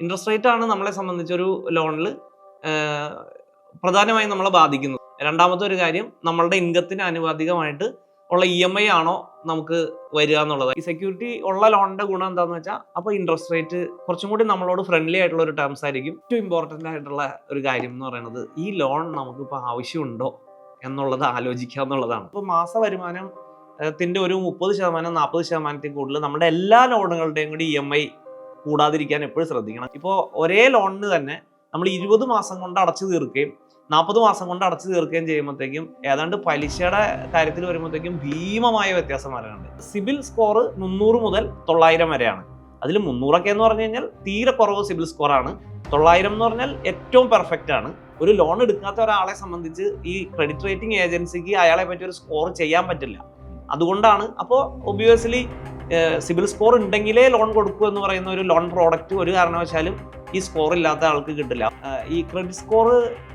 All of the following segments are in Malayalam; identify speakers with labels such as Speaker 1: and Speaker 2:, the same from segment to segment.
Speaker 1: ഇൻട്രസ്റ്റ് റേറ്റ് ആണ് നമ്മളെ സംബന്ധിച്ചൊരു ലോണിൽ പ്രധാനമായും നമ്മളെ ബാധിക്കുന്നത്. രണ്ടാമത്തെ ഒരു കാര്യം, നമ്മളുടെ ഇൻകത്തിന് ആനുപാതികമായിട്ട് ഉള്ള EMI ആണോ നമുക്ക് വരിക എന്നുള്ളത്. ഈ സെക്യൂരിറ്റി ഉള്ള ലോണിന്റെ ഗുണം എന്താണെന്ന് വെച്ചാൽ, അപ്പോൾ ഇൻട്രസ്റ്റ് റേറ്റ് കുറച്ചും കൂടി നമ്മളോട് ഫ്രണ്ട്ലി ആയിട്ടുള്ള ഒരു ടേംസ് ആയിരിക്കും. ഏറ്റവും ഇമ്പോർട്ടൻ്റ് ആയിട്ടുള്ള ഒരു കാര്യം എന്ന് പറയുന്നത്, ഈ ലോൺ നമുക്കിപ്പോൾ ആവശ്യമുണ്ടോ എന്നുള്ളത് ആലോചിക്കുക എന്നുള്ളതാണ്. ഇപ്പോൾ മാസ വരുമാനത്തിൻ്റെ ഒരു 30% 40% കൂടുതൽ നമ്മുടെ എല്ലാ ലോണുകളുടെയും കൂടി EMI കൂടാതിരിക്കാൻ എപ്പോഴും ശ്രദ്ധിക്കണം. ഇപ്പോൾ ഒരേ ലോണിന് തന്നെ നമ്മൾ 20 മാസം കൊണ്ട് അടച്ചു തീർക്കുകയും 40 മാസം കൊണ്ട് അടച്ചു തീർക്കുകയും ചെയ്യുമ്പോഴത്തേക്കും ഏതാണ്ട് പലിശയുടെ കാര്യത്തിൽ വരുമ്പോഴത്തേക്കും ഭീമമായ വ്യത്യാസം വരാനുണ്ട്. സിബിൽ സ്കോർ 300 മുതൽ 900 വരെയാണ്. അതിൽ 300 എന്ന് പറഞ്ഞു കഴിഞ്ഞാൽ തീരെ കുറവ് സിബിൽ സ്കോറാണ്. 900 എന്ന് പറഞ്ഞാൽ ഏറ്റവും പെർഫെക്റ്റ് ആണ്. ഒരു ലോൺ എടുക്കാത്ത ഒരാളെ സംബന്ധിച്ച് ഈ ക്രെഡിറ്റ് റേറ്റിംഗ് ഏജൻസിക്ക് അയാളെ പറ്റി ഒരു സ്കോർ ചെയ്യാൻ പറ്റില്ല. അതുകൊണ്ടാണ് അപ്പോൾ ഒബ്വിയസ്ലി സിബിൽ സ്കോർ ഉണ്ടെങ്കിലേ ലോൺ കൊടുക്കൂ എന്ന് പറയുന്ന ഒരു ലോൺ പ്രോഡക്റ്റ് ഒരു കാരണവശാലും ഈ സ്കോർ ഇല്ലാത്ത ആൾക്ക് കിട്ടില്ല. ഈ ക്രെഡിറ്റ് സ്കോർ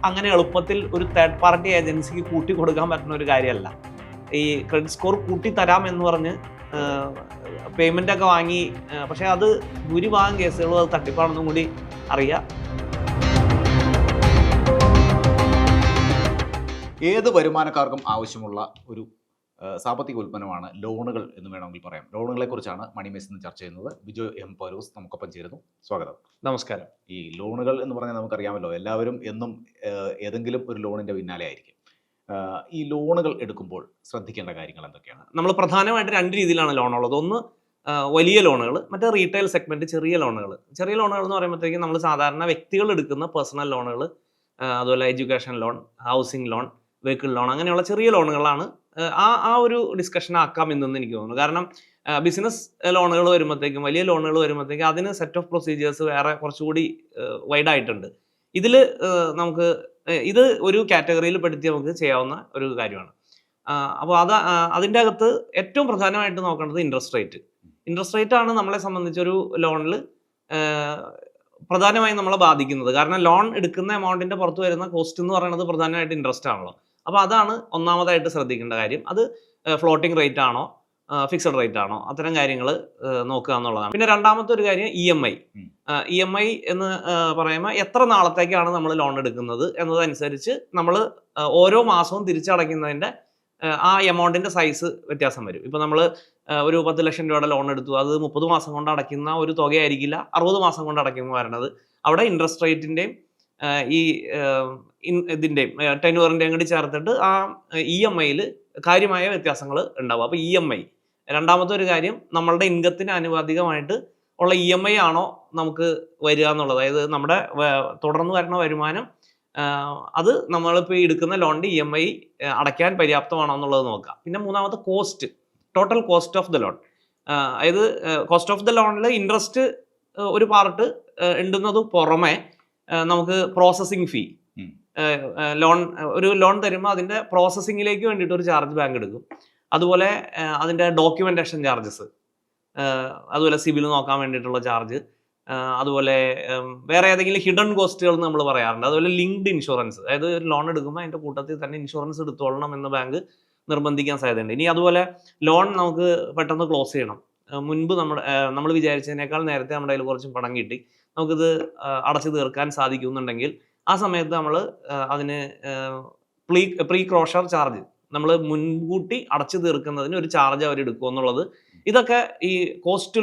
Speaker 1: അങ്ങനെ എളുപ്പത്തിൽ ഒരു തേർഡ് പാർട്ടി ഏജൻസിക്ക് കൂട്ടി കൊടുക്കാൻ പറ്റുന്ന ഒരു കാര്യമല്ല. ഈ ക്രെഡിറ്റ് സ്കോർ കൂട്ടി തരാം എന്ന് പറഞ്ഞ് പേയ്മെൻ്റ് ഒക്കെ വാങ്ങി, പക്ഷേ അത് ഭൂരിഭാഗം കേസുകളും അത് തട്ടിപ്പാണെന്നും കൂടി അറിയാം.
Speaker 2: ഏത് വരുമാനക്കാർക്കും ആവശ്യമുള്ള ഒരു സാമ്പത്തിക ഉൽപ്പന്നമാണ് ലോണുകൾ എന്ന് വേണമെങ്കിൽ പറയാം. ലോണുകളെ കുറിച്ചാണ് മണി മെസ് ഇന്ന് ചർച്ച ചെയ്യുന്നത്. ബിജോ എം പൗലോസ് നമുക്കൊപ്പം ചേരുന്നു. സ്വാഗതം.
Speaker 1: നമസ്കാരം.
Speaker 2: ഈ ലോണുകൾ എന്ന് പറഞ്ഞാൽ നമുക്കറിയാമല്ലോ, എല്ലാവരും എന്നും ഏതെങ്കിലും ഒരു ലോണിന്റെ പിന്നാലെ ആയിരിക്കും. ഈ ലോണുകൾ എടുക്കുമ്പോൾ ശ്രദ്ധിക്കേണ്ട കാര്യങ്ങൾ എന്തൊക്കെയാണ്?
Speaker 1: നമ്മൾ പ്രധാനമായിട്ട് 2 രീതിയിലാണ് ലോണുള്ളത്. ഒന്ന് വലിയ ലോണുകൾ, മറ്റേ റീറ്റെയിൽ സെഗ്മെന്റ് ചെറിയ ലോണുകൾ. ചെറിയ ലോണുകൾ എന്ന് പറയുമ്പോഴത്തേക്കും നമ്മൾ സാധാരണ വ്യക്തികൾ എടുക്കുന്ന പേഴ്സണൽ ലോണുകൾ, അതുപോലെ education loan, housing loan, vehicle loan, അങ്ങനെയുള്ള ചെറിയ ലോണുകളാണ് ആ ഒരു ഡിസ്കഷൻ ആക്കാം എന്നെന്ന് എനിക്ക് തോന്നുന്നു. കാരണം ബിസിനസ് ലോണുകൾ വരുമ്പോഴത്തേക്കും, വലിയ ലോണുകൾ വരുമ്പോഴത്തേക്കും അതിന് സെറ്റ് ഓഫ് പ്രൊസീജിയേഴ്സ് വേറെ കുറച്ചുകൂടി വൈഡായിട്ടുണ്ട്. ഇതിൽ നമുക്ക് ഇത് ഒരു കാറ്റഗറിയിൽ പെടുത്തി നമുക്ക് ചെയ്യാവുന്ന ഒരു കാര്യമാണ്. അപ്പോൾ അതിൻ്റെ അകത്ത് ഏറ്റവും പ്രധാനമായിട്ട് നോക്കേണ്ടത് ഇൻട്രസ്റ്റ് റേറ്റ്. ഇൻട്രസ്റ്റ് റേറ്റ് ആണ് നമ്മളെ സംബന്ധിച്ചൊരു ലോണിൽ പ്രധാനമായും നമ്മളെ ബാധിക്കുന്നത്. കാരണം ലോൺ എടുക്കുന്ന എമൗണ്ടിൻ്റെ പുറത്ത് വരുന്ന കോസ്റ്റ് എന്ന് പറയുന്നത് പ്രധാനമായിട്ട് ഇൻട്രസ്റ്റ് ആണല്ലോ. അപ്പോൾ അതാണ് ഒന്നാമതായിട്ട് ശ്രദ്ധിക്കേണ്ട കാര്യം. അത് ഫ്ലോട്ടിംഗ് റേറ്റ് ആണോ ഫിക്സഡ് റേറ്റ് ആണോ, അത്തരം കാര്യങ്ങൾ നോക്കുക എന്നുള്ളതാണ്. പിന്നെ രണ്ടാമത്തെ ഒരു കാര്യം EMI എന്ന് പറയുമ്പോൾ എത്ര നാളത്തേക്കാണ് നമ്മൾ ലോൺ എടുക്കുന്നത് എന്നതനുസരിച്ച് നമ്മൾ ഓരോ മാസവും തിരിച്ചടയ്ക്കുന്നതിൻ്റെ ആ എമൗണ്ടിൻ്റെ സൈസ് വ്യത്യാസം വരും. ഇപ്പോൾ നമ്മൾ ഒരു 10 ലക്ഷം രൂപയുടെ ലോൺ എടുത്തു, അത് 30 മാസം കൊണ്ട് അടയ്ക്കുന്ന ഒരു തുകയായിരിക്കില്ല 60 മാസം കൊണ്ട് അടയ്ക്കുമ്പോൾ വരണത്. അവിടെ ഇൻട്രസ്റ്റ് റേറ്റിൻ്റെയും ഈ ഇതിൻ്റെയും ടെന്യൂറിൻ്റെയും കൂടി ചേർത്തിട്ട് ആ EMIയിൽ കാര്യമായ വ്യത്യാസങ്ങൾ ഉണ്ടാവും. അപ്പോൾ EMI രണ്ടാമത്തെ ഒരു കാര്യം, നമ്മളുടെ ഇൻകത്തിന് ആനുപാതികമായിട്ട് ഉള്ള EMI ആണോ നമുക്ക് വരിക എന്നുള്ളത്. അതായത് നമ്മുടെ തുടർന്ന് വരുന്ന വരുമാനം അത് നമ്മളിപ്പോൾ എടുക്കുന്ന ലോണിൻ്റെ EMI അടയ്ക്കാൻ പര്യാപ്തമാണോ എന്നുള്ളത് നോക്കുക. പിന്നെ മൂന്നാമത്തെ cost, total cost of the loan. അതായത് കോസ്റ്റ് ഓഫ് ദ ലോണിൽ ഇൻട്രസ്റ്റ് ഒരു പാർട്ട് ഉണ്ടെന്നത് പുറമെ നമുക്ക് പ്രോസസ്സിങ് ഫീ, ഒരു ലോൺ തരുമ്പോൾ അതിൻ്റെ പ്രോസസ്സിങ്ങിലേക്ക് വേണ്ടിയിട്ട് ഒരു ചാർജ് ബാങ്ക് എടുക്കും. അതുപോലെ അതിൻ്റെ ഡോക്യുമെൻറ്റേഷൻ ചാർജസ്, അതുപോലെ സിബിൽ നോക്കാൻ വേണ്ടിയിട്ടുള്ള ചാർജ്, അതുപോലെ വേറെ ഏതെങ്കിലും ഹിഡൻ കോസ്റ്റുകൾ നമ്മൾ പറയാറുണ്ട്. അതുപോലെ ലിങ്ക്ഡ് ഇൻഷുറൻസ്, അതായത് ഒരു ലോൺ എടുക്കുമ്പോൾ അതിൻ്റെ കൂട്ടത്തിൽ തന്നെ ഇൻഷുറൻസ് എടുത്തോളണം എന്ന് ബാങ്ക് നിർബന്ധിക്കാൻ സാധ്യതയുണ്ട്. ഇനി അതുപോലെ ലോൺ നമുക്ക് പെട്ടെന്ന് ക്ലോസ് ചെയ്യണം, മുൻപ് നമ്മൾ വിചാരിച്ചതിനേക്കാൾ നേരത്തെ നമ്മുടെ കയ്യിൽ കുറച്ച് പണം കിട്ടി, നമുക്കിത് അടച്ചു തീർക്കാൻ സാധിക്കുന്നുണ്ടെങ്കിൽ ആ സമയത്ത് നമ്മൾ അതിന് പ്രീ ക്ലോഷർ ചാർജ്, നമ്മൾ മുൻകൂട്ടി അടച്ചു തീർക്കുന്നതിന് ഒരു ചാർജ് അവർ എടുക്കും എന്നുള്ളത്. ഇതൊക്കെ ഈ കോസ്റ്റ്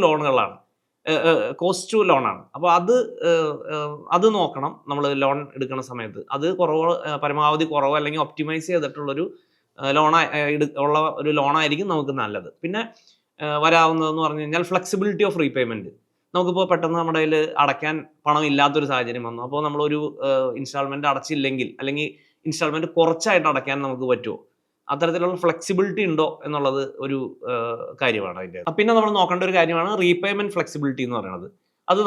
Speaker 1: ലോണാണ്. അപ്പോൾ അത് നോക്കണം നമ്മൾ ലോൺ എടുക്കുന്ന സമയത്ത്. അത് പരമാവധി കുറവ് അല്ലെങ്കിൽ ഒപ്റ്റിമൈസ് ചെയ്തിട്ടുള്ളൊരു ഉള്ള ഒരു ലോണായിരിക്കും നമുക്ക് നല്ലത്. പിന്നെ വരാവുന്നതെന്ന് പറഞ്ഞു കഴിഞ്ഞാൽ ഫ്ലെക്സിബിലിറ്റി ഓഫ് റീപേയ്മെൻറ്റ്. നമുക്കിപ്പോൾ പെട്ടെന്ന് നമ്മുടെ കയ്യിൽ അടയ്ക്കാൻ പണം ഇല്ലാത്തൊരു സാഹചര്യം വന്നു, അപ്പോൾ നമ്മളൊരു ഇൻസ്റ്റാൾമെൻറ്റ് അടച്ചില്ലെങ്കിൽ അല്ലെങ്കിൽ ഇൻസ്റ്റാൾമെൻറ്റ് കുറച്ചായിട്ട് അടയ്ക്കാൻ നമുക്ക് പറ്റുമോ, അത്തരത്തിലുള്ള ഫ്ലെക്സിബിലിറ്റി ഉണ്ടോ എന്നുള്ളത് ഒരു കാര്യമാണ് അതിൻ്റെ. പിന്നെ നമ്മൾ നോക്കേണ്ട ഒരു കാര്യമാണ് റീപേയ്മെൻറ്റ് ഫ്ലെക്സിബിലിറ്റി എന്ന് പറയുന്നത്. അത്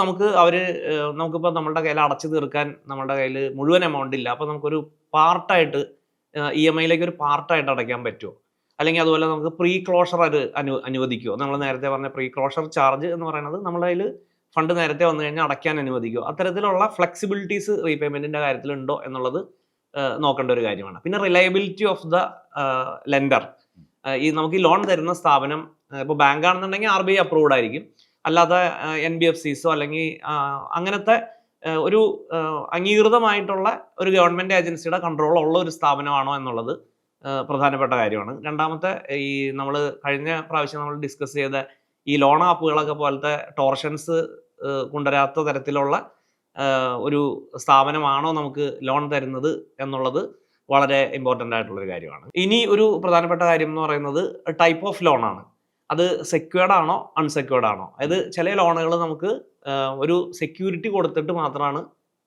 Speaker 1: നമുക്കിപ്പോൾ നമ്മുടെ കയ്യിൽ അടച്ചു തീർക്കാൻ നമ്മുടെ കയ്യിൽ മുഴുവൻ എമൗണ്ട് ഇല്ല, അപ്പോൾ നമുക്കൊരു പാർട്ടായിട്ട് EMIയിലേക്ക് ഒരു പാർട്ടായിട്ട് അടയ്ക്കാൻ പറ്റുമോ, അല്ലെങ്കിൽ അതുപോലെ നമുക്ക് പ്രീ ക്ലോഷർ അത് അനുവദിക്കുമോ. നമ്മൾ നേരത്തെ പറഞ്ഞ പ്രീ ക്ലോഷർ ചാർജ് എന്ന് പറയുന്നത് നമ്മുടെ കയ്യിൽ ഫണ്ട് നേരത്തെ വന്നു കഴിഞ്ഞാൽ അടയ്ക്കാൻ അനുവദിക്കുമോ. അത്തരത്തിലുള്ള ഫ്ലെക്സിബിലിറ്റീസ് റീപേയ്മെൻറ്റിൻ്റെ കാര്യത്തിലുണ്ടോ എന്നുള്ളത് നോക്കേണ്ട ഒരു കാര്യമാണ്. പിന്നെ റിലയബിലിറ്റി ഓഫ് ദ ലെൻഡർ. നമുക്ക് ഈ ലോൺ തരുന്ന സ്ഥാപനം, ഇപ്പോൾ ബാങ്ക് ആണെന്നുണ്ടെങ്കിൽ RBI അപ്രൂവ്ഡ് ആയിരിക്കും. അല്ലാതെ NBFCസോ അല്ലെങ്കിൽ അങ്ങനത്തെ ഒരു അംഗീകൃതമായിട്ടുള്ള ഒരു ഗവൺമെൻറ് ഏജൻസിയുടെ കൺട്രോൾ ഉള്ള ഒരു സ്ഥാപനമാണോ എന്നുള്ളത് പ്രധാനപ്പെട്ട കാര്യമാണ്. രണ്ടാമത്തെ, ഈ നമ്മൾ കഴിഞ്ഞ പ്രാവശ്യം നമ്മൾ ഡിസ്കസ് ചെയ്ത ഈ ലോൺ ആപ്പുകളൊക്കെ പോലത്തെ ടോർഷൻസ് കൊണ്ടുവരാത്ത തരത്തിലുള്ള ഒരു സ്ഥാപനമാണോ നമുക്ക് ലോൺ തരുന്നത് എന്നുള്ളത് വളരെ ഇമ്പോർട്ടൻ്റ് ആയിട്ടുള്ളൊരു കാര്യമാണ്. ഇനി ഒരു പ്രധാനപ്പെട്ട കാര്യം എന്ന് പറയുന്നത് ടൈപ്പ് ഓഫ് ലോൺ ആണ്. അത് സെക്യൂർഡ് ആണോ അൺസെക്യൂർഡ് ആണോ. അതായത് ചില ലോണുകൾ നമുക്ക് ഒരു സെക്യൂരിറ്റി കൊടുത്തിട്ട് മാത്രമാണ്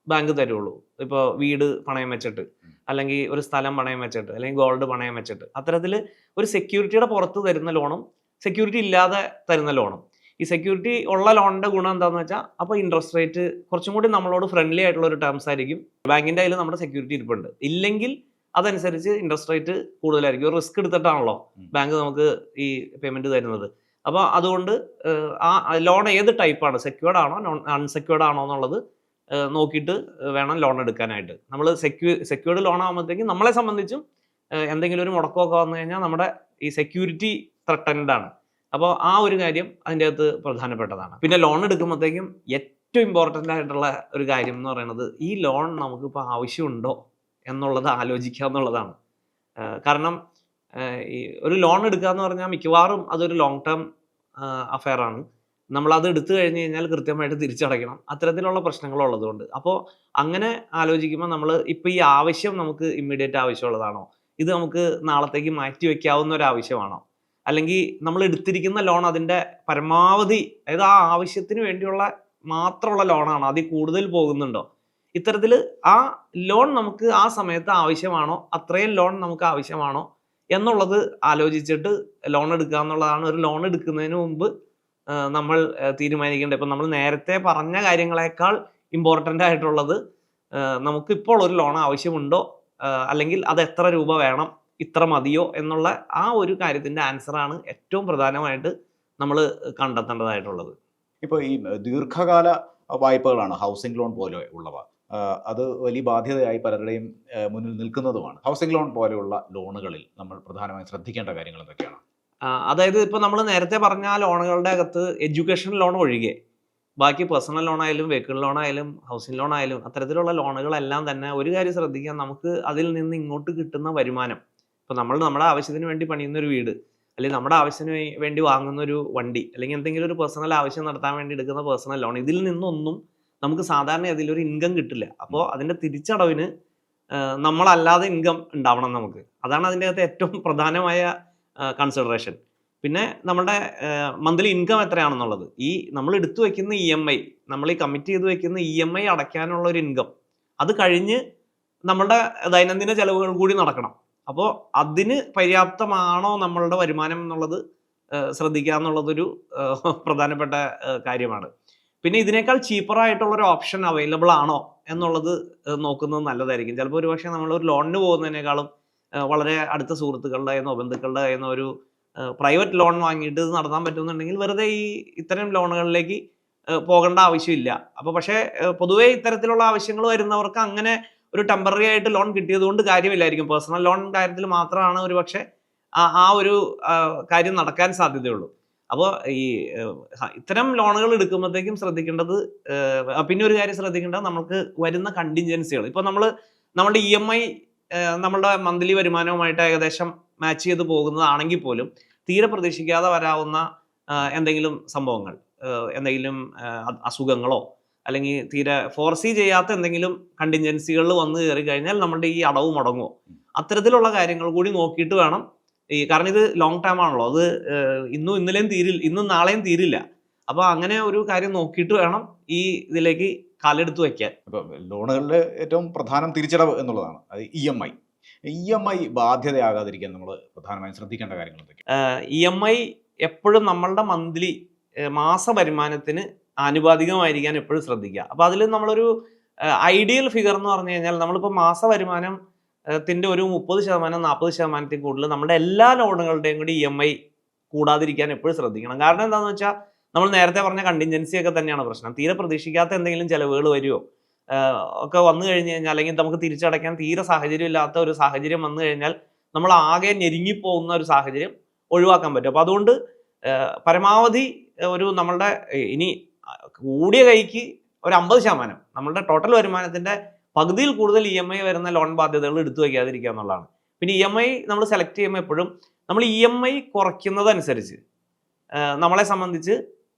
Speaker 1: ബാങ്ക് തരുള്ളൂ. ഇപ്പോൾ വീട് പണയം വെച്ചിട്ട്, അല്ലെങ്കിൽ ഒരു സ്ഥലം പണയം വെച്ചിട്ട്, അല്ലെങ്കിൽ ഗോൾഡ് പണയം വെച്ചിട്ട്, അത്തരത്തിൽ ഒരു സെക്യൂരിറ്റിയുടെ പുറത്ത് തരുന്ന ലോണും സെക്യൂരിറ്റി ഇല്ലാതെ തരുന്ന ലോണും. ഈ സെക്യൂരിറ്റി ഉള്ള ലോണിന്റെ ഗുണം എന്താണെന്ന് വെച്ചാൽ അപ്പോൾ ഇൻട്രസ്റ്റ് റേറ്റ് കുറച്ചും കൂടി നമ്മളോട് ഫ്രണ്ട്ലി ആയിട്ടുള്ള ഒരു ടേംസ് ആയിരിക്കും. ബാങ്കിന്റെ കയ്യിൽ നമ്മുടെ സെക്യൂരിറ്റി ഇരിപ്പുണ്ട്. ഇല്ലെങ്കിൽ അതനുസരിച്ച് ഇൻട്രസ്റ്റ് റേറ്റ് കൂടുതലായിരിക്കും. ഒരു റിസ്ക് എടുത്തിട്ടാണല്ലോ ബാങ്ക് നമുക്ക് ഈ പേയ്മെന്റ് തരുന്നത്. അപ്പോൾ അതുകൊണ്ട് ആ ലോൺ ഏത് ടൈപ്പാണ്, സെക്യൂർഡ് ആണോ അൺസെക്യൂർഡ് ആണോ എന്നുള്ളത് നോക്കിയിട്ട് വേണം ലോൺ എടുക്കാനായിട്ട്. നമ്മൾ സെക്യൂർഡ് ലോൺ ആകുമ്പോഴത്തേക്കും നമ്മളെ സംബന്ധിച്ചും എന്തെങ്കിലും ഒരു മുടക്കമൊക്കെ വന്നു കഴിഞ്ഞാൽ നമ്മുടെ ഈ സെക്യൂരിറ്റി ത്രട്ടൻഡ് ആണ്. അപ്പോൾ ആ ഒരു കാര്യം അതിൻ്റെ അകത്ത് പ്രധാനപ്പെട്ടതാണ്. പിന്നെ ലോൺ എടുക്കുമ്പോഴത്തേക്കും ഏറ്റവും ഇമ്പോർട്ടൻ്റ് ആയിട്ടുള്ള ഒരു കാര്യം എന്ന് പറയുന്നത് ഈ ലോൺ നമുക്കിപ്പോൾ ആവശ്യമുണ്ടോ എന്നുള്ളത് ആലോചിക്കുക എന്നുള്ളതാണ്. കാരണം ഈ ഒരു ലോൺ എടുക്കുക എന്ന് പറഞ്ഞാൽ മിക്കവാറും അതൊരു ലോങ് ടേം അഫെയർ ആണ്. നമ്മളത് എടുത്തു കഴിഞ്ഞ് കഴിഞ്ഞാൽ കൃത്യമായിട്ട് തിരിച്ചടയ്ക്കണം. അത്തരത്തിലുള്ള പ്രശ്നങ്ങളുള്ളത് കൊണ്ട്. അപ്പോൾ അങ്ങനെ ആലോചിക്കുമ്പോൾ നമ്മൾ ഇപ്പോൾ ഈ ആവശ്യം നമുക്ക് ഇമ്മീഡിയറ്റ് ആവശ്യമുള്ളതാണോ, ഇത് നമുക്ക് നാളത്തേക്ക് മാറ്റി വയ്ക്കാവുന്ന ഒരു ആവശ്യമാണോ, അല്ലെങ്കിൽ നമ്മൾ എടുത്തിരിക്കുന്ന ലോൺ അതിൻ്റെ പരമാവധി, അതായത് ആ ആവശ്യത്തിന് വേണ്ടിയുള്ള മാത്രമുള്ള ലോണാണോ, അതിൽ കൂടുതൽ പോകുന്നുണ്ടോ, ഇത്തരത്തിൽ ആ ലോൺ നമുക്ക് ആ സമയത്ത് ആവശ്യമാണോ, അത്രയും ലോൺ നമുക്ക് ആവശ്യമാണോ എന്നുള്ളത് ആലോചിച്ചിട്ട് ലോൺ എടുക്കുക എന്നുള്ളതാണ് ഒരു ലോൺ എടുക്കുന്നതിന് മുമ്പ് നമ്മൾ തീരുമാനിക്കേണ്ടത്. ഇപ്പം നമ്മൾ നേരത്തെ പറഞ്ഞ കാര്യങ്ങളെക്കാൾ ഇമ്പോർട്ടൻ്റ് ആയിട്ടുള്ളത് നമുക്കിപ്പോൾ ഒരു ലോൺ ആവശ്യമുണ്ടോ, അല്ലെങ്കിൽ അത് എത്ര രൂപ വേണം, ഇത്ര മതിയോ എന്നുള്ള ആ ഒരു കാര്യത്തിൻ്റെ ആൻസറാണ് ഏറ്റവും പ്രധാനമായിട്ട് നമ്മൾ കണ്ടെത്തേണ്ടതായിട്ടുള്ളത്.
Speaker 2: ഇപ്പോൾ ഈ ദീർഘകാല വായ്പകളാണ് ഹൗസിംഗ് ലോൺ പോലെ ഉള്ളവ. അത് വലിയ ബാധ്യതയായി പലരുടെയും മുന്നിൽ നിൽക്കുന്നതുമാണ്. ഹൗസിംഗ് ലോൺ പോലെയുള്ള ലോണുകളിൽ നമ്മൾ പ്രധാനമായും ശ്രദ്ധിക്കേണ്ട കാര്യങ്ങൾ എന്തൊക്കെയാണ്?
Speaker 1: അതായത് ഇപ്പോൾ നമ്മൾ നേരത്തെ പറഞ്ഞ ആ ലോണുകളുടെ അകത്ത് എഡ്യൂക്കേഷൻ ലോൺ ഒഴികെ ബാക്കി പേഴ്സണൽ ലോൺ ആയാലും വെഹിക്കിൾ ലോൺ ആയാലും ഹൗസിംഗ് ലോൺ ആയാലും അത്തരത്തിലുള്ള ലോണുകളെല്ലാം തന്നെ ഒരു കാര്യം ശ്രദ്ധിക്കാൻ, നമുക്ക് അതിൽ നിന്ന് ഇങ്ങോട്ട് കിട്ടുന്ന വരുമാനം, ഇപ്പോൾ നമ്മൾ നമ്മുടെ ആവശ്യത്തിന് വേണ്ടി പണിയുന്ന ഒരു വീട്, അല്ലെങ്കിൽ നമ്മുടെ ആവശ്യത്തിന് വേണ്ടി വാങ്ങുന്ന ഒരു വണ്ടി, അല്ലെങ്കിൽ എന്തെങ്കിലും ഒരു പേഴ്സണൽ ആവശ്യം നടത്താൻ വേണ്ടി എടുക്കുന്ന പേഴ്സണൽ ലോൺ, ഇതിൽ നിന്നൊന്നും നമുക്ക് സാധാരണ അതിലൊരു ഇൻകം കിട്ടില്ല. അപ്പോൾ അതിൻ്റെ തിരിച്ചടവിന് നമ്മളല്ലാതെ ഇൻകം ഉണ്ടാവണം നമുക്ക്. അതാണ് അതിൻ്റെ അകത്ത് ഏറ്റവും പ്രധാനമായ കൺസിഡറേഷൻ. പിന്നെ നമ്മുടെ മന്ത്ലി ഇൻകം എത്രയാണെന്നുള്ളത്, ഈ നമ്മൾ എടുത്തു വയ്ക്കുന്ന EMI, നമ്മൾ ഈ കമ്മിറ്റ് ചെയ്ത് വയ്ക്കുന്ന EMI അടയ്ക്കാനുള്ള ഒരു ഇൻകം, അത് കഴിഞ്ഞ് നമ്മളുടെ ദൈനംദിന ചെലവുകൾ കൂടി നടക്കണം. അപ്പോൾ അതിന് പര്യാപ്തമാണോ നമ്മളുടെ വരുമാനം എന്നുള്ളത് ശ്രദ്ധിക്കുക എന്നുള്ളതൊരു പ്രധാനപ്പെട്ട കാര്യമാണ്. പിന്നെ ഇതിനേക്കാൾ ചീപ്പറായിട്ടുള്ളൊരു ഓപ്ഷൻ അവൈലബിൾ ആണോ എന്നുള്ളത് നോക്കുന്നത് നല്ലതായിരിക്കും. ചിലപ്പോൾ ഒരുപക്ഷെ നമ്മളൊരു ലോണിന് പോകുന്നതിനേക്കാളും വളരെ അടുത്ത സുഹൃത്തുക്കളുടെ കയ്യിൽ നിന്നോ ബന്ധുക്കളുടെ കയ്യിൽ നിന്നോ ഒരു പ്രൈവറ്റ് ലോൺ വാങ്ങിയിട്ട് ഇത് നടത്താൻ പറ്റുമെന്നുണ്ടെങ്കിൽ വെറുതെ ഈ ഇത്തരം ലോണുകളിലേക്ക് പോകേണ്ട ആവശ്യമില്ല. അപ്പോൾ പക്ഷേ പൊതുവേ ഇത്തരത്തിലുള്ള ആവശ്യങ്ങൾ വരുന്നവർക്ക് അങ്ങനെ ഒരു ടെമ്പററി ആയിട്ട് ലോൺ കിട്ടിയത് കൊണ്ട് കാര്യമില്ലായിരിക്കും. പേഴ്സണൽ ലോൺ കാര്യത്തിൽ മാത്രമാണ് ഒരുപക്ഷെ ആ ഒരു കാര്യം നടക്കാൻ സാധ്യതയുള്ളൂ. അപ്പോൾ ഈ ഇത്തരം ലോണുകൾ എടുക്കുമ്പോഴത്തേക്കും ശ്രദ്ധിക്കേണ്ടത്, പിന്നെ ഒരു കാര്യം ശ്രദ്ധിക്കേണ്ടത്, നമുക്ക് വരുന്ന കണ്ടിൻജൻസികൾ. ഇപ്പോൾ നമ്മളുടെ EMI നമ്മളുടെ മന്ത്ലി വരുമാനവുമായിട്ട് ഏകദേശം മാച്ച് ചെയ്ത് പോകുന്നതാണെങ്കിൽ പോലും തീരെ പ്രതീക്ഷിക്കാതെ വരാവുന്ന എന്തെങ്കിലും സംഭവങ്ങൾ, എന്തെങ്കിലും അസുഖങ്ങളോ അല്ലെങ്കിൽ തീരെ ഫോർസീ ചെയ്യാത്ത എന്തെങ്കിലും കണ്ടിൻജൻസികളിൽ വന്നു കയറി കഴിഞ്ഞാൽ നമ്മുടെ ഈ അടവ് മുടങ്ങുമോ, അത്തരത്തിലുള്ള കാര്യങ്ങൾ കൂടി നോക്കിയിട്ട് വേണം കാരണം ഇത് ലോങ് ടൈം ആണല്ലോ, അത് ഇന്നും നാളെയും തീരില്ല. അപ്പോൾ അങ്ങനെ ഒരു കാര്യം നോക്കിയിട്ട് വേണം ഈ ഇതിലേക്ക് കാലെടുത്ത് വയ്ക്കാൻ.
Speaker 2: ഇപ്പോൾ ലോണുകളിലെ ഏറ്റവും പ്രധാനം തിരിച്ചടവ് എന്നുള്ളതാണ്. അത് EMI ബാധ്യതയാകാതിരിക്കാൻ നമ്മൾ പ്രധാനമായും ശ്രദ്ധിക്കേണ്ട കാര്യങ്ങൾ എന്തൊക്കെയാണ്?
Speaker 1: EMI എപ്പോഴും നമ്മളുടെ മന്ത്ലി മാസ വരുമാനത്തിന് ആനുപാതികമായിരിക്കാൻ എപ്പോഴും ശ്രദ്ധിക്കുക. അപ്പോൾ അതിൽ നമ്മളൊരു ഐഡിയൽ ഫിഗർ എന്ന് പറഞ്ഞു കഴിഞ്ഞാൽ, നമ്മളിപ്പോൾ മാസ വരുമാനത്തിൻ്റെ ഒരു 30% 40% കൂടുതൽ നമ്മുടെ എല്ലാ ലോണുകളുടെയും കൂടി EMI കൂടാതിരിക്കാൻ എപ്പോഴും ശ്രദ്ധിക്കണം. കാരണം എന്താണെന്ന് വെച്ചാൽ നമ്മൾ നേരത്തെ പറഞ്ഞ കണ്ടിൻജൻസി ഒക്കെ തന്നെയാണ് പ്രശ്നം. തീരെ പ്രതീക്ഷിക്കാത്ത എന്തെങ്കിലും ചിലവുകൾ വരുമോ ഒക്കെ വന്നു കഴിഞ്ഞ് കഴിഞ്ഞാൽ, അല്ലെങ്കിൽ നമുക്ക് തിരിച്ചടയ്ക്കാൻ തീരെ സാഹചര്യമില്ലാത്ത ഒരു സാഹചര്യം വന്നു കഴിഞ്ഞാൽ നമ്മൾ ആകെ ഞെരുങ്ങിപ്പോകുന്ന ഒരു സാഹചര്യം ഒഴിവാക്കാൻ പറ്റും. അപ്പോൾ അതുകൊണ്ട് പരമാവധി ഒരു നമ്മളുടെ ഇനി കൂടിയ കൈക്ക് ഒരു 50% നമ്മളുടെ ടോട്ടൽ വരുമാനത്തിൻ്റെ പകുതിയിൽ കൂടുതൽ EMI വരുന്ന ലോൺ ബാധ്യതകൾ എടുത്തു വയ്ക്കാതിരിക്കുക എന്നുള്ളതാണ്. പിന്നെ EMI നമ്മൾ സെലക്ട് ചെയ്യുമ്പോൾ എപ്പോഴും നമ്മൾ EMI കുറയ്ക്കുന്നതനുസരിച്ച് നമ്മളെ സംബന്ധിച്ച്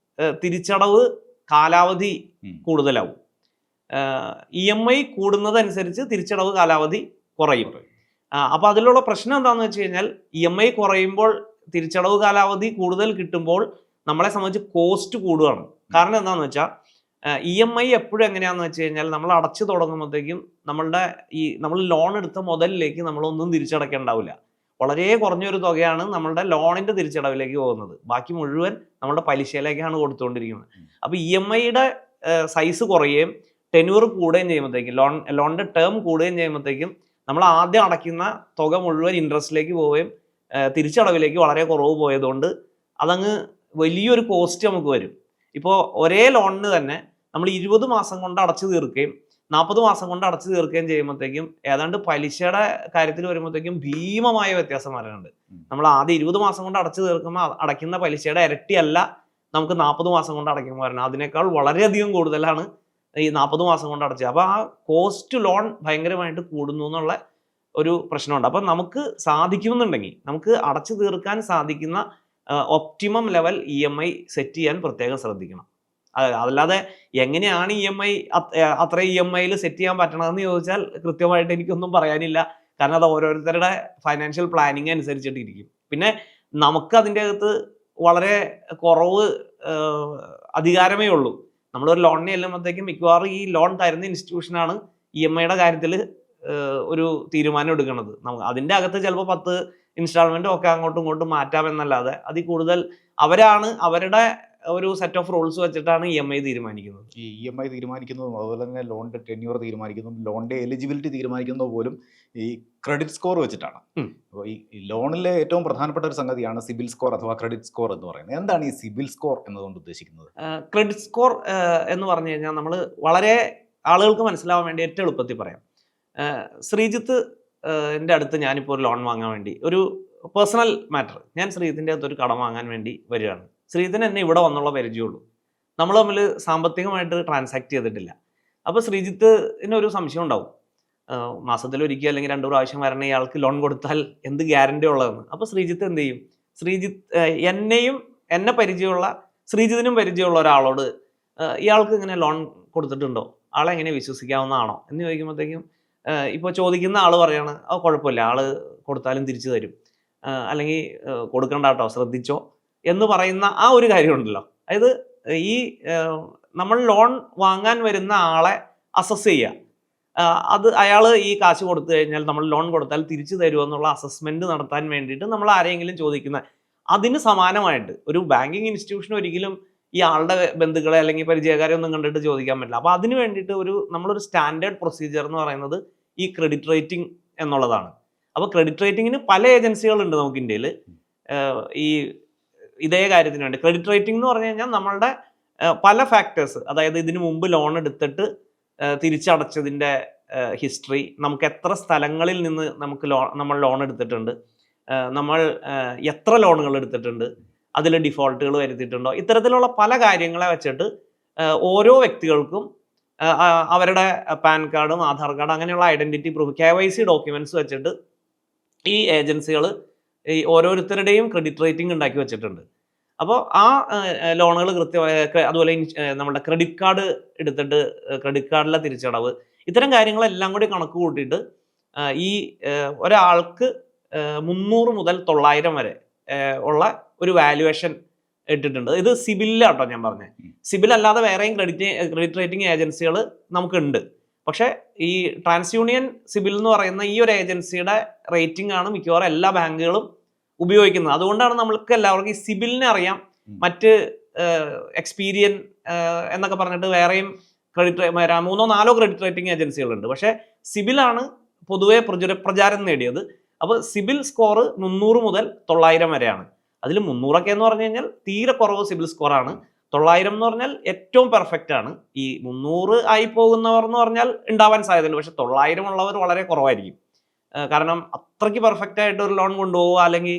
Speaker 1: തിരിച്ചടവ് കാലാവധി കൂടുതലാവും. EMI കൂടുന്നതനുസരിച്ച് തിരിച്ചടവ് കാലാവധി കുറയും. അപ്പോൾ അതിലുള്ള പ്രശ്നം എന്താണെന്ന് വെച്ച് കഴിഞ്ഞാൽ EMI കുറയുമ്പോൾ തിരിച്ചടവ് കാലാവധി കൂടുതൽ കിട്ടുമ്പോൾ നമ്മളെ സംബന്ധിച്ച് കോസ്റ്റ് കൂടുകയാണ്. കാരണം എന്താണെന്ന് വെച്ചാൽ EMI എപ്പോഴും എങ്ങനെയാണെന്ന് വെച്ച് കഴിഞ്ഞാൽ നമ്മൾ അടച്ചു തുടങ്ങുമ്പോഴത്തേക്കും നമ്മൾ ലോൺ എടുത്ത മുതലിലേക്ക് നമ്മളൊന്നും തിരിച്ചടയ്ക്കേണ്ടാവില്ല. വളരെ കുറഞ്ഞൊരു തുകയാണ് നമ്മളുടെ ലോണിൻ്റെ തിരിച്ചടവിലേക്ക് പോകുന്നത്. ബാക്കി മുഴുവൻ നമ്മുടെ പലിശയിലേക്കാണ് കൊടുത്തുകൊണ്ടിരിക്കുന്നത്. അപ്പോൾ EMIയുടെ സൈസ് കുറയുകയും ടെന്യൂർ കൂടുകയും ചെയ്യുമ്പോഴത്തേക്കും ലോണിൻ്റെ ടേം കൂടുകയും ചെയ്യുമ്പോഴത്തേക്കും നമ്മൾ ആദ്യം അടയ്ക്കുന്ന തുക മുഴുവൻ ഇൻട്രസ്റ്റിലേക്ക് പോവുകയും തിരിച്ചടവിലേക്ക് വളരെ കുറവ് പോയതുകൊണ്ട് അതങ്ങ് വലിയൊരു കോസ്റ്റ് നമുക്ക് വരും. ഇപ്പോൾ ഒരേ ലോണിന് തന്നെ നമ്മൾ 20 മാസം കൊണ്ട് അടച്ചു തീർക്കുകയും 40 മാസം കൊണ്ട് അടച്ചു തീർക്കുകയും ചെയ്യുമ്പോഴത്തേക്കും ഏതാണ്ട് പലിശയുടെ കാര്യത്തിൽ വരുമ്പോഴത്തേക്കും ഭീമമായ വ്യത്യാസം വരാനുണ്ട്. നമ്മൾ ആദ്യം 20 മാസം കൊണ്ട് അടച്ചു തീർക്കുമ്പോൾ അടയ്ക്കുന്ന പലിശയുടെ ഇരട്ടിയല്ല നമുക്ക് 40 മാസം കൊണ്ട് അടയ്ക്കുമ്പോൾ വരണം. അതിനേക്കാൾ വളരെയധികം കൂടുതലാണ് ഈ 40 മാസം കൊണ്ട് അടച്ചത്. അപ്പോൾ ആ കോസ്റ്റ് ലോൺ ഭയങ്കരമായിട്ട് കൂടുന്നു എന്നുള്ള ഒരു പ്രശ്നമുണ്ട്. അപ്പം നമുക്ക് സാധിക്കുമെന്നുണ്ടെങ്കിൽ നമുക്ക് അടച്ചു തീർക്കാൻ സാധിക്കുന്ന ഒപ്റ്റിമം ലെവൽ EMI സെറ്റ് ചെയ്യാൻ പ്രത്യേകം ശ്രദ്ധിക്കണം. അതല്ലാതെ എങ്ങനെയാണ് EMI അത്ര EMIയിൽ സെറ്റ് ചെയ്യാൻ പറ്റണമെന്ന് ചോദിച്ചാൽ കൃത്യമായിട്ട് എനിക്കൊന്നും പറയാനില്ല. കാരണം അത് ഓരോരുത്തരുടെ ഫൈനാൻഷ്യൽ പ്ലാനിങ് അനുസരിച്ചിട്ടിരിക്കും. പിന്നെ നമുക്ക് അതിൻ്റെ അകത്ത് വളരെ കുറവ് അധികാരമേ ഉള്ളൂ. നമ്മളൊരു ലോണിന് ചെല്ലുമ്പോഴത്തേക്കും മിക്കവാറും ഈ ലോൺ തരുന്ന ഇൻസ്റ്റിറ്റ്യൂഷനാണ് EMIയുടെ കാര്യത്തിൽ ഒരു തീരുമാനം എടുക്കുന്നത്. അതിൻ്റെ അകത്ത് ചിലപ്പോൾ 10 ഇൻസ്റ്റാൾമെൻറ്റും ഒക്കെ അങ്ങോട്ടും ഇങ്ങോട്ടും മാറ്റാമെന്നല്ലാതെ അതിൽ കൂടുതൽ അവരാണ് അവരുടെ ഒരു സെറ്റ് ഓഫ് റൂൾസ് വെച്ചിട്ടാണ് EMI തീരുമാനിക്കുന്നത്.
Speaker 2: ഈ EMI തീരുമാനിക്കുന്നതും അതുപോലെ തന്നെ ലോണിൻ്റെ ടെന്യൂർ തീരുമാനിക്കുന്നതും ലോണിൻ്റെ എലിജിബിലിറ്റി തീരുമാനിക്കുന്നതും പോലും ഈ ക്രെഡിറ്റ് സ്കോർ വെച്ചിട്ടാണ്. അപ്പോൾ ഈ ലോണിലെ ഏറ്റവും പ്രധാനപ്പെട്ട ഒരു സംഗതിയാണ് സിബിൽ സ്കോർ അഥവാ ക്രെഡിറ്റ് സ്കോർ എന്ന് പറയുന്നത്. എന്താണ് ഈ സിബിൽ സ്കോർ എന്നതുകൊണ്ട് ഉദ്ദേശിക്കുന്നത്?
Speaker 1: ക്രെഡിറ്റ് സ്കോർ എന്ന് പറഞ്ഞു കഴിഞ്ഞാൽ നമ്മൾ വളരെ ആളുകൾക്ക് മനസ്സിലാവാൻ വേണ്ടി ഏറ്റവും എളുപ്പത്തിൽ പറയാം. ശ്രീജിത്ത് എൻ്റെ അടുത്ത് ഞാനിപ്പോൾ ഒരു ലോൺ വാങ്ങാൻ വേണ്ടി ഒരു പേഴ്സണൽ മാറ്റർ ഞാൻ ശ്രീജിത്തിൻ്റെ അടുത്ത് ഒരു കടം വാങ്ങാൻ വേണ്ടി വരികയാണ്. ശ്രീജിത്തിന് എന്നെ ഇവിടെ വന്നുള്ള പരിചയമുള്ളൂ. നമ്മൾ തമ്മിൽ സാമ്പത്തികമായിട്ട് ട്രാൻസാക്ട് ചെയ്തിട്ടില്ല. അപ്പോൾ ശ്രീജിത്തിന് ഒരു സംശയം ഉണ്ടാവും, മാസത്തിലൊരിക്കൽ അല്ലെങ്കിൽ 2 പ്രാവശ്യം വരണ ഇയാൾക്ക് ലോൺ കൊടുത്താൽ എന്ത് ഗ്യാരണ്ടി ഉള്ളതെന്ന്. അപ്പോൾ ശ്രീജിത്ത് എന്ത് ചെയ്യും? എന്നെ പരിചയമുള്ള ശ്രീജിത്തിനും പരിചയമുള്ള ഒരാളോട് ഇയാൾക്ക് ഇങ്ങനെ ലോൺ കൊടുത്തിട്ടുണ്ടോ, ആളെ എങ്ങനെ വിശ്വസിക്കാവുന്നതാണോ എന്ന് ചോദിക്കുമ്പോഴത്തേക്കും ഇപ്പോൾ ചോദിക്കുന്ന ആൾ പറയാണ് കുഴപ്പമില്ല, ആൾ കൊടുത്താലും തിരിച്ചു തരും, അല്ലെങ്കിൽ കൊടുക്കണ്ട കേട്ടോ ശ്രദ്ധിച്ചോ എന്ന് പറയുന്ന ആ ഒരു കാര്യമുണ്ടല്ലോ. അതായത് ഈ നമ്മൾ ലോൺ വാങ്ങാൻ വരുന്ന ആളെ അസസ് ചെയ്യുക. അത് അയാൾ ഈ കാശ് കൊടുത്തു കഴിഞ്ഞാൽ നമ്മൾ ലോൺ കൊടുത്താൽ തിരിച്ചു തരുമോ എന്നുള്ള അസസ്മെന്റ് നടത്താൻ വേണ്ടിയിട്ട് നമ്മൾ ആരെങ്കിലും ചോദിക്കുന്ന അതിന് സമാനമായിട്ട് ഒരു ബാങ്കിങ് ഇൻസ്റ്റിറ്റ്യൂഷൻ ഒരിക്കലും ഈ ആളുടെ ബന്ധുക്കളെ അല്ലെങ്കിൽ പരിചയക്കാരെ ഒന്നും കണ്ടിട്ട് ചോദിക്കാൻ പറ്റില്ല. അപ്പോൾ അതിന് വേണ്ടിയിട്ട് നമ്മളൊരു സ്റ്റാൻഡേർഡ് പ്രൊസീജിയർ എന്ന് പറയുന്നത് ഈ ക്രെഡിറ്റ് റേറ്റിംഗ് എന്നുള്ളതാണ്. അപ്പോൾ ക്രെഡിറ്റ് റേറ്റിംഗിന് പല ഏജൻസികളുണ്ട് നമുക്ക് ഇന്ത്യയിൽ. ഈ ഇതേ കാര്യത്തിന് വേണ്ടി ക്രെഡിറ്റ് റേറ്റിംഗ് എന്ന് പറഞ്ഞു കഴിഞ്ഞാൽ നമ്മളുടെ പല ഫാക്ടേഴ്സ്, അതായത് ഇതിനു മുമ്പ് ലോൺ എടുത്തിട്ട് തിരിച്ചടച്ചതിൻ്റെ ഹിസ്റ്ററി, നമുക്ക് എത്ര സ്ഥലങ്ങളിൽ നിന്ന് നമ്മൾ ലോൺ എടുത്തിട്ടുണ്ട്, നമ്മൾ എത്ര ലോണുകൾ എടുത്തിട്ടുണ്ട്, അതിൽ ഡിഫോൾട്ടുകൾ വരുത്തിയിട്ടുണ്ടോ, ഇത്തരത്തിലുള്ള പല കാര്യങ്ങളെ വെച്ചിട്ട് ഓരോ വ്യക്തികൾക്കും അവരുടെ പാൻ കാർഡും ആധാർ കാർഡും അങ്ങനെയുള്ള ഐഡന്റിറ്റി പ്രൂഫ് KYC ഡോക്യുമെന്റ്സ് വെച്ചിട്ട് ഈ ഏജൻസികൾ ഈ ഓരോരുത്തരുടെയും ക്രെഡിറ്റ് റേറ്റിംഗ് ഉണ്ടാക്കി വെച്ചിട്ടുണ്ട്. അപ്പോൾ ആ ലോണുകൾ കൃത്യമായ, അതുപോലെ നമ്മുടെ ക്രെഡിറ്റ് കാർഡ് എടുത്തിട്ട് ക്രെഡിറ്റ് കാർഡിലെ തിരിച്ചടവ്, ഇത്തരം കാര്യങ്ങളെല്ലാം കൂടി കണക്ക് കൂട്ടിയിട്ട് ഈ ഒരാൾക്ക് 300 മുതൽ 900 വരെ ഉള്ള ഒരു വാല്യുവേഷൻ ഇട്ടിട്ടുണ്ട്. ഇത് സിബിലാട്ടോ ഞാൻ പറഞ്ഞത്. സിബിൽ അല്ലാതെ വേറെയും ക്രെഡിറ്റ് റേറ്റിംഗ് ഏജൻസികൾ നമുക്കുണ്ട്. പക്ഷേ ഈ ട്രാൻസ് യൂണിയൻ സിബിൽ എന്ന് പറയുന്ന ഈ ഒരു ഏജൻസിയുടെ റേറ്റിംഗ് ആണ് മിക്കവാറും എല്ലാ ബാങ്കുകളും ഉപയോഗിക്കുന്നത്. അതുകൊണ്ടാണ് നമ്മൾക്ക് എല്ലാവർക്കും ഈ സിബിലിനെ അറിയാം. മറ്റ് എക്സ്പീരിയൻ എന്നൊക്കെ പറഞ്ഞിട്ട് വേറെയും 3-4 ക്രെഡിറ്റ് റേറ്റിംഗ് ഏജൻസികളുണ്ട്. പക്ഷേ സിബിലാണ് പൊതുവെ പ്രചാരം നേടിയത്. അപ്പോൾ സിബിൽ സ്കോർ 300 മുതൽ 900 വരെയാണ്. അതിൽ 300 എന്ന് പറഞ്ഞു കഴിഞ്ഞാൽ തീരെ കുറവ് സിബിൽ സ്കോറാണ്. 900 എന്ന് പറഞ്ഞാൽ ഏറ്റവും പെർഫെക്റ്റ് ആണ്. ഈ 300 ആയി പോകുന്നവർ എന്ന് പറഞ്ഞാൽ ഉണ്ടാവാൻ സാധ്യതയുണ്ട്. പക്ഷെ 900 ഉള്ളവർ വളരെ കുറവായിരിക്കും. കാരണം അത്രയ്ക്ക് പെർഫെക്റ്റ് ആയിട്ട് ഒരു ലോൺ കൊണ്ടുപോവുക അല്ലെങ്കിൽ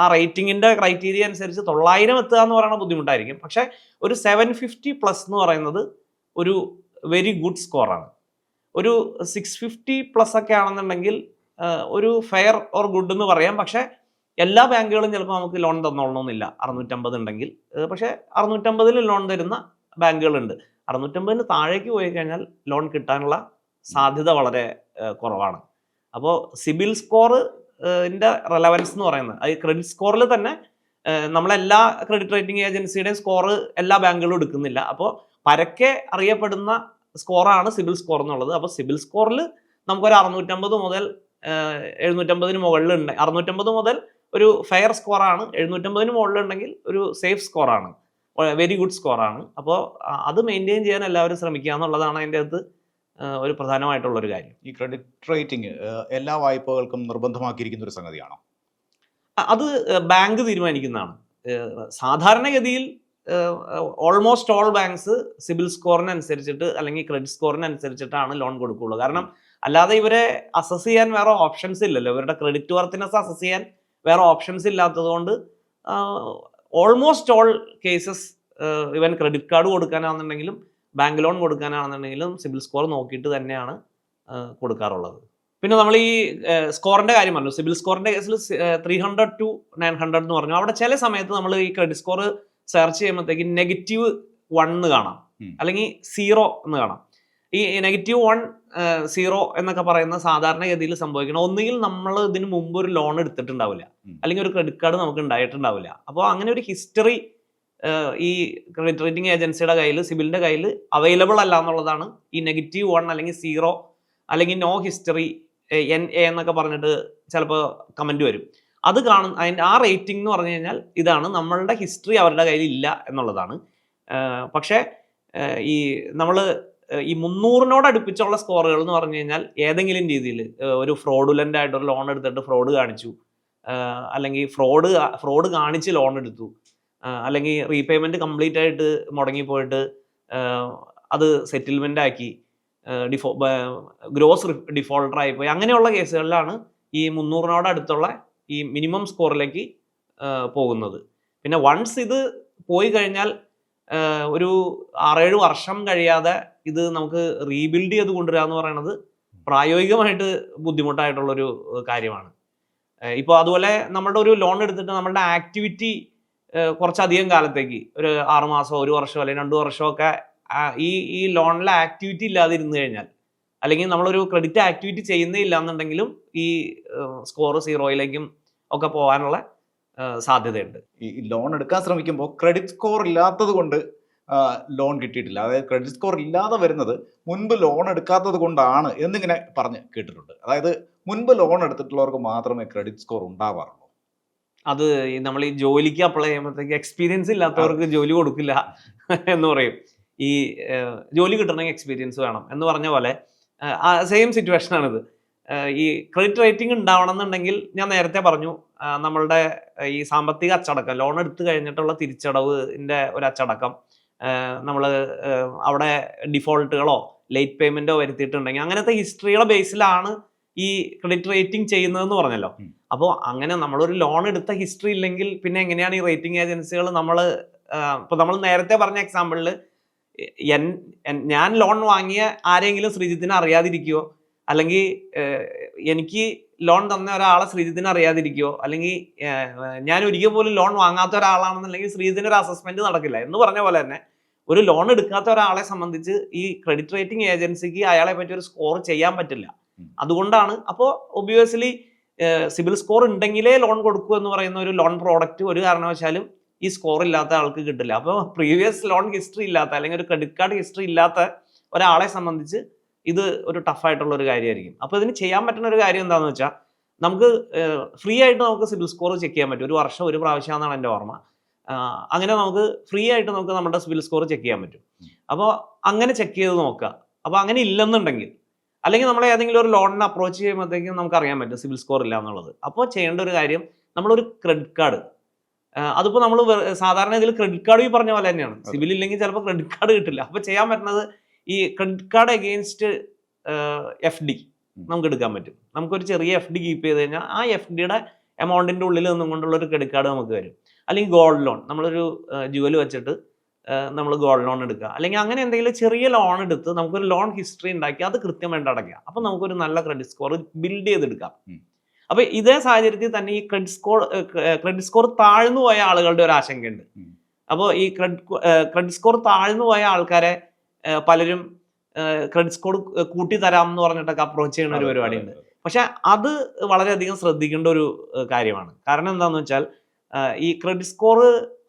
Speaker 1: ആ റേറ്റിംഗിന്റെ ക്രൈറ്റീരിയ അനുസരിച്ച് 900 എത്തുക എന്ന് പറയുന്നത് ബുദ്ധിമുട്ടായിരിക്കും. പക്ഷേ ഒരു 750+ എന്ന് പറയുന്നത് ഒരു വെരി ഗുഡ് സ്കോറാണ്. ഒരു 650+ ഒക്കെ ആണെന്നുണ്ടെങ്കിൽ ഒരു ഫെയർ ഓർ ഗുഡ് എന്ന് പറയാം. പക്ഷേ എല്ലാ ബാങ്കുകളും ചിലപ്പോൾ നമുക്ക് ലോൺ തന്നോളണമെന്നില്ല 650 ഉണ്ടെങ്കിൽ. പക്ഷേ 650 ലോൺ തരുന്ന ബാങ്കുകളുണ്ട്. 650 താഴേക്ക് പോയി കഴിഞ്ഞാൽ ലോൺ കിട്ടാനുള്ള സാധ്യത വളരെ കുറവാണ്. അപ്പോൾ സിബിൽ സ്കോർ റെലവൻസ് എന്ന് പറയുന്നത് അത് ക്രെഡിറ്റ് സ്കോറിൽ തന്നെ നമ്മളെല്ലാ ക്രെഡിറ്റ് റേറ്റിംഗ് ഏജൻസിയുടെയും സ്കോർ എല്ലാ ബാങ്കുകളും എടുക്കുന്നില്ല. അപ്പോൾ പരക്കെ അറിയപ്പെടുന്ന സ്കോറാണ് സിബിൽ സ്കോർ എന്നുള്ളത്. അപ്പോൾ സിബിൽ സ്കോറിൽ നമുക്കൊരു 650 മുതൽ 750 മുകളിലുണ്ട്. 650 മുതൽ ഒരു ഫെയർ സ്കോറാണ്, 750 മുകളിലുണ്ടെങ്കിൽ ഒരു സേഫ് സ്കോറാണ്, വെരി ഗുഡ് സ്കോറാണ്. അപ്പോൾ അത് മെയിൻറ്റെയിൻ ചെയ്യാൻ എല്ലാവരും ശ്രമിക്കുക എന്നുള്ളതാണ് അതിൻ്റെ അകത്ത് ഒരു പ്രധാനമായിട്ടുള്ളൊരു കാര്യം.
Speaker 2: ഈ ക്രെഡിറ്റ് റേറ്റിംഗ് എല്ലാ വായ്പകൾക്കും നിർബന്ധമാക്കിയിരിക്കുന്ന ഒരു സംഗതിയാണോ?
Speaker 1: അത് ബാങ്ക് തീരുമാനിക്കുന്നതാണ്. സാധാരണഗതിയിൽ ഓൾമോസ്റ്റ് ഓൾ ബാങ്ക്സ് സിബിൽ സ്കോറിനനുസരിച്ചിട്ട് അല്ലെങ്കിൽ ക്രെഡിറ്റ് സ്കോറിനനുസരിച്ചിട്ടാണ് ലോൺ കൊടുക്കുകയുള്ളൂ. കാരണം അല്ലാതെ ഇവരെ അസസ് ചെയ്യാൻ വേറെ ഓപ്ഷൻസ് ഇല്ലല്ലോ. ഇവരുടെ ക്രെഡിറ്റ് വർത്തിനെസ് അസസ് ചെയ്യാൻ വേറെ ഓപ്ഷൻസ് ഇല്ലാത്തത് കൊണ്ട് almost all cases even credit card കൊടുക്കാനാണെന്നുണ്ടെങ്കിലും ബാങ്ക് ലോൺ കൊടുക്കാനാണെന്നുണ്ടെങ്കിലും സിബിൽ സ്കോർ നോക്കിയിട്ട് തന്നെയാണ് കൊടുക്കാറുള്ളത്. പിന്നെ നമ്മൾ ഈ സ്കോറിന്റെ കാര്യം പറഞ്ഞു. സിബിൽ സ്കോറിന്റെ കേസിൽ 300 to 900 എന്ന് പറഞ്ഞു. അവിടെ ചില സമയത്ത് നമ്മൾ ഈ ക്രെഡിറ്റ് സ്കോർ സെർച്ച് ചെയ്യുമ്പോഴത്തേക്ക് -1 എന്ന് കാണാം, അല്ലെങ്കിൽ 0 എന്ന് കാണാം. ഈ -1, 0 എന്നൊക്കെ പറയുന്ന സാധാരണഗതിയിൽ സംഭവിക്കണം. ഒന്നുകിൽ നമ്മൾ ഇതിന് മുമ്പ് ഒരു ലോൺ എടുത്തിട്ടുണ്ടാവില്ല, അല്ലെങ്കിൽ ഒരു ക്രെഡിറ്റ് കാർഡ് നമുക്ക് ഉണ്ടായിട്ടുണ്ടാവില്ല. അപ്പോൾ അങ്ങനെ ഒരു ഹിസ്റ്ററി ഈ ക്രെഡിറ്റ് റേറ്റിംഗ് ഏജൻസിയുടെ കയ്യിൽ, സിബിലിന്റെ കയ്യിൽ അവൈലബിൾ അല്ല എന്നുള്ളതാണ് ഈ -1 അല്ലെങ്കിൽ 0 അല്ലെങ്കിൽ നോ ഹിസ്റ്ററി NA എന്നൊക്കെ പറഞ്ഞിട്ട് ചിലപ്പോൾ കമന്റ് വരും. അത് അതിൻ്റെ ആ റേറ്റിംഗ് എന്ന് പറഞ്ഞു കഴിഞ്ഞാൽ ഇതാണ്, നമ്മളുടെ ഹിസ്റ്ററി അവരുടെ കയ്യിൽ ഇല്ല എന്നുള്ളതാണ്. പക്ഷേ ഈ നമ്മൾ ഈ 300 അടുപ്പിച്ചുള്ള സ്കോറുകൾ എന്ന് പറഞ്ഞു കഴിഞ്ഞാൽ ഏതെങ്കിലും രീതിയിൽ ഒരു ഫ്രോഡുലൻ്റ് ആയിട്ടൊരു ലോൺ എടുത്തിട്ട് ഫ്രോഡ് കാണിച്ചു, അല്ലെങ്കിൽ ഫ്രോഡ് കാണിച്ച് ലോൺ എടുത്തു, അല്ലെങ്കിൽ റീപേയ്മെൻറ്റ് കംപ്ലീറ്റ് ആയിട്ട് മുടങ്ങിപ്പോയിട്ട് അത് സെറ്റിൽമെൻ്റ് ആക്കി ഗ്രോസ് ഡിഫോൾട്ടർ ആയിപ്പോയി. അങ്ങനെയുള്ള കേസുകളിലാണ് ഈ 300 അടുത്തുള്ള ഈ മിനിമം സ്കോറിലേക്ക് പോകുന്നത്. പിന്നെ വൺസ് ഇത് പോയി കഴിഞ്ഞാൽ ഒരു 6-7 വർഷം കഴിയാതെ ഇത് നമുക്ക് റീബിൽഡ് ചെയ്ത് കൊണ്ടുവരിക എന്ന് പറയുന്നത് പ്രായോഗികമായിട്ട് ബുദ്ധിമുട്ടായിട്ടുള്ളൊരു കാര്യമാണ്. ഇപ്പോൾ അതുപോലെ നമ്മുടെ ഒരു ലോൺ എടുത്തിട്ട് നമ്മളുടെ ആക്ടിവിറ്റി കുറച്ചധികം കാലത്തേക്ക് ഒരു 6 മാസമോ 1 വർഷമോ അല്ലെങ്കിൽ 2 വർഷമൊക്കെ ഈ ലോണിലെ ആക്ടിവിറ്റി ഇല്ലാതെ ഇരുന്ന് കഴിഞ്ഞാൽ, അല്ലെങ്കിൽ നമ്മളൊരു ക്രെഡിറ്റ് ആക്ടിവിറ്റി ചെയ്യുന്നേ ഇല്ല എന്നുണ്ടെങ്കിലും ഈ സ്കോർ 0യിലേക്കും ഒക്കെ പോകാനുള്ള സാധ്യതയുണ്ട്.
Speaker 2: ഈ ലോൺ എടുക്കാൻ ശ്രമിക്കുമ്പോൾ ക്രെഡിറ്റ് സ്കോർ ഇല്ലാത്തത് കൊണ്ട് ലോൺ കിട്ടിയിട്ടില്ല, അതായത് ക്രെഡിറ്റ് സ്കോർ ഇല്ലാതെ വരുന്നത് മുൻപ് ലോൺ എടുക്കാത്തത് കൊണ്ടാണ് എന്നിങ്ങനെ പറഞ്ഞ് കേട്ടിട്ടുണ്ട്. അതായത് മുൻപ് ലോൺ എടുത്തിട്ടുള്ളവർക്ക് മാത്രമേ ക്രെഡിറ്റ് സ്കോർ ഉണ്ടാവാറുള്ളൂ.
Speaker 1: അത് നമ്മൾ ഈ ജോലിക്ക് അപ്ലൈ ചെയ്യുമ്പോഴത്തേക്ക് എക്സ്പീരിയൻസ് ഇല്ലാത്തവർക്ക് ജോലി കൊടുക്കില്ല എന്ന് പറയും. ഈ ജോലി കിട്ടണമെങ്കിൽ എക്സ്പീരിയൻസ് വേണം എന്ന് പറഞ്ഞ പോലെ സെയിം സിറ്റുവേഷൻ ആണിത്. ഈ ക്രെഡിറ്റ് റേറ്റിംഗ് ഉണ്ടാവണം എന്നുണ്ടെങ്കിൽ ഞാൻ നേരത്തെ പറഞ്ഞു, നമ്മളുടെ ഈ സാമ്പത്തിക അച്ചടക്കം, ലോൺ എടുത്തു കഴിഞ്ഞിട്ടുള്ള തിരിച്ചടവിൻ്റെ ഒരു അച്ചടക്കം, നമ്മൾ അവിടെ ഡിഫോൾട്ടുകളോ ലേറ്റ് പേയ്മെൻറ്റോ വരുത്തിയിട്ടുണ്ടെങ്കിൽ അങ്ങനത്തെ ഹിസ്റ്ററിയുടെ ബേസിലാണ് ഈ ക്രെഡിറ്റ് റേറ്റിംഗ് ചെയ്യുന്നതെന്ന് പറഞ്ഞല്ലോ. അപ്പോൾ അങ്ങനെ നമ്മളൊരു ലോൺ എടുത്ത ഹിസ്റ്ററി ഇല്ലെങ്കിൽ പിന്നെ എങ്ങനെയാണ് ഈ റേറ്റിംഗ് ഏജൻസികൾ ഇപ്പോൾ നമ്മൾ നേരത്തെ പറഞ്ഞ എക്സാമ്പിളിൽ ഞാൻ ലോൺ വാങ്ങിയ ആരെങ്കിലും ശ്രീജിത്തിനെ അറിയാതിരിക്കുമോ, അല്ലെങ്കിൽ എനിക്ക് ലോൺ തന്ന ഒരാളെ ശ്രീജിത്തിനെ അറിയാതിരിക്കുമോ, അല്ലെങ്കിൽ ഞാൻ ഒരിക്കൽ പോലും ലോൺ വാങ്ങാത്ത ഒരാളാണെന്നുണ്ടെങ്കിൽ ശ്രീജിത്തിന് ഒരു അസസ്മെന്റ് നടക്കില്ല എന്ന് പറഞ്ഞ പോലെ തന്നെ ഒരു ലോൺ എടുക്കാത്ത ഒരാളെ സംബന്ധിച്ച് ഈ ക്രെഡിറ്റ് റേറ്റിംഗ് ഏജൻസിക്ക് അയാളെ പറ്റി ഒരു സ്കോർ ചെയ്യാൻ പറ്റില്ല. അതുകൊണ്ടാണ് അപ്പോൾ ഒബ്വിയസ്ലി സിബിൽ സ്കോർ ഉണ്ടെങ്കിലേ ലോൺ കൊടുക്കൂ എന്ന് പറയുന്ന ഒരു ലോൺ പ്രോഡക്റ്റ് ഒരു കാരണവശാലും ഈ സ്കോർ ഇല്ലാത്ത ആൾക്ക് കിട്ടില്ല. അപ്പോൾ പ്രീവിയസ് ലോൺ ഹിസ്റ്ററി ഇല്ലാത്ത അല്ലെങ്കിൽ ഒരു ക്രെഡിറ്റ് കാർഡ് ഹിസ്റ്ററി ഇല്ലാത്ത ഒരാളെ സംബന്ധിച്ച് ഇത് ഒരു ടഫായിട്ടുള്ള ഒരു കാര്യമായിരിക്കും. അപ്പോൾ ഇതിന് ചെയ്യാൻ പറ്റുന്ന ഒരു കാര്യം എന്താണെന്ന് വെച്ചാൽ, നമുക്ക് ഫ്രീ ആയിട്ട് നമുക്ക് സിബിൽ സ്കോർ ചെക്ക് ചെയ്യാൻ പറ്റും. 1 വർഷം 1 പ്രാവശ്യമാണെന്നാണ് എൻ്റെ ഓർമ്മ. അങ്ങനെ നമുക്ക് ഫ്രീ ആയിട്ട് നമുക്ക് നമ്മുടെ സിബിൽ സ്കോർ ചെക്ക് ചെയ്യാൻ പറ്റും. അപ്പോൾ അങ്ങനെ ചെക്ക് ചെയ്ത് നോക്കുക. അപ്പോൾ അങ്ങനെ ഇല്ലെന്നുണ്ടെങ്കിൽ, അല്ലെങ്കിൽ നമ്മൾ ഏതെങ്കിലും ഒരു ലോണിനെ അപ്രോച്ച് ചെയ്യുമ്പോഴത്തേക്കും നമുക്ക് അറിയാൻ പറ്റും സിബിൽ സ്കോർ ഇല്ല എന്നുള്ളത്. അപ്പോൾ ചെയ്യേണ്ട ഒരു കാര്യം, നമ്മളൊരു ക്രെഡിറ്റ് കാർഡ്, അതിപ്പോൾ നമ്മൾ സാധാരണ ഇതിൽ ക്രെഡിറ്റ് കാർഡ് ഈ പറഞ്ഞ പോലെ തന്നെയാണ്, സിബിൽ ഇല്ലെങ്കിൽ ചിലപ്പോൾ ക്രെഡിറ്റ് കാർഡ് കിട്ടില്ല. അപ്പോൾ ചെയ്യാൻ പറ്റുന്നത് ഈ ക്രെഡിറ്റ് കാർഡ് അഗെയിൻസ്റ്റ് FD നമുക്ക് എടുക്കാൻ പറ്റും. നമുക്കൊരു ചെറിയ FD കീപ്പ് ചെയ്ത് കഴിഞ്ഞാൽ ആ FDയുടെ എമൗണ്ടിൻ്റെ ഉള്ളിൽ നിന്നും കൊണ്ടുള്ള ഒരു ക്രെഡിറ്റ് കാർഡ് നമുക്ക് വരും. അല്ലെങ്കിൽ ഗോൾഡ് ലോൺ, നമ്മളൊരു ജുവൽ വെച്ചിട്ട് നമ്മൾ ഗോൾഡ് ലോൺ എടുക്കുക, അല്ലെങ്കിൽ അങ്ങനെ എന്തെങ്കിലും ചെറിയ ലോൺ എടുത്ത് നമുക്കൊരു ലോൺ ഹിസ്റ്ററി ഉണ്ടാക്കി അത് കൃത്യമായിട്ട് അടയ്ക്കുക. അപ്പം നമുക്കൊരു നല്ല ക്രെഡിറ്റ് സ്കോർ ബിൽഡ് ചെയ്തെടുക്കാം. അപ്പോൾ ഇതേ സാഹചര്യത്തിൽ തന്നെ ഈ ക്രെഡിറ്റ് സ്കോർ താഴ്ന്നു പോയ ആളുകളുടെ ഒരു ആശങ്കയുണ്ട്. അപ്പോൾ ഈ ക്രെഡിറ്റ് സ്കോർ താഴ്ന്നു പോയ ആൾക്കാരെ പലരും ക്രെഡിറ്റ് സ്കോർ കൂട്ടി തരാം എന്ന് പറഞ്ഞിട്ടൊക്കെ അപ്രോച്ച് ചെയ്യുന്ന ഒരു പരിപാടിയുണ്ട്. പക്ഷെ അത് വളരെയധികം ശ്രദ്ധിക്കേണ്ട ഒരു കാര്യമാണ്. കാരണം എന്താണെന്ന് വെച്ചാൽ ഈ ക്രെഡിറ്റ് സ്കോർ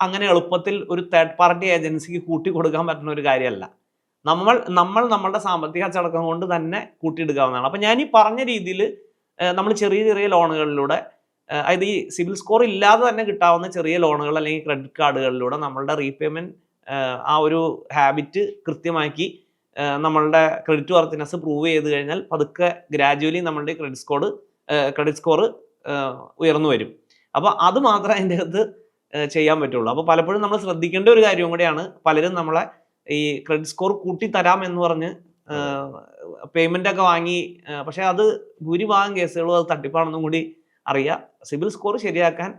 Speaker 1: അങ്ങനെ എളുപ്പത്തിൽ ഒരു തേർഡ് പാർട്ടി ഏജൻസിക്ക് കൂട്ടി കൊടുക്കാൻ പറ്റുന്ന ഒരു കാര്യമല്ല. നമ്മളുടെ സാമ്പത്തിക അച്ചടക്കം കൊണ്ട് തന്നെ കൂട്ടിയെടുക്കാവുന്നതാണ്. അപ്പം ഞാൻ ഈ പറഞ്ഞ രീതിയിൽ നമ്മൾ ചെറിയ ചെറിയ ലോണുകളിലൂടെ, അതായത് ഈ സിബിൽ സ്കോർ ഇല്ലാതെ തന്നെ കിട്ടാവുന്ന ചെറിയ ലോണുകൾ അല്ലെങ്കിൽ ക്രെഡിറ്റ് കാർഡുകളിലൂടെ നമ്മളുടെ റീപേയ്മെന്റ് ആ ഒരു ഹാബിറ്റ് കൃത്യമാക്കി നമ്മളുടെ ക്രെഡിറ്റ് വർത്തിനെസ് പ്രൂവ് ചെയ്ത് കഴിഞ്ഞാൽ പതുക്കെ ഗ്രാജുവലി നമ്മളുടെ ക്രെഡിറ്റ് സ്കോർ ഉയർന്നു വരും. അപ്പോൾ അത് മാത്രമേ അതിൻ്റെ അകത്ത് ചെയ്യാൻ പറ്റുള്ളൂ. അപ്പോൾ പലപ്പോഴും നമ്മൾ ശ്രദ്ധിക്കേണ്ട ഒരു കാര്യവും കൂടിയാണ്, പലരും നമ്മളെ ഈ ക്രെഡിറ്റ് സ്കോർ കൂട്ടി തരാം എന്ന് പറഞ്ഞ് പേയ്മെന്റ് ഒക്കെ വാങ്ങി, പക്ഷെ അത് ഭൂരിഭാഗം കേസുകളും അത് തട്ടിപ്പാണെന്നും കൂടി അറിയുക. സിബിൽ സ്കോർ ശരിയാക്കാൻ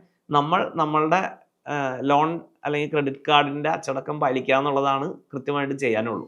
Speaker 1: നമ്മളുടെ ലോൺ അല്ലെങ്കിൽ ക്രെഡിറ്റ് കാർഡിന്റെ അച്ചടക്കം പാലിക്കുക എന്നുള്ളതാണ് കൃത്യമായിട്ട് ചെയ്യാനുള്ളൂ.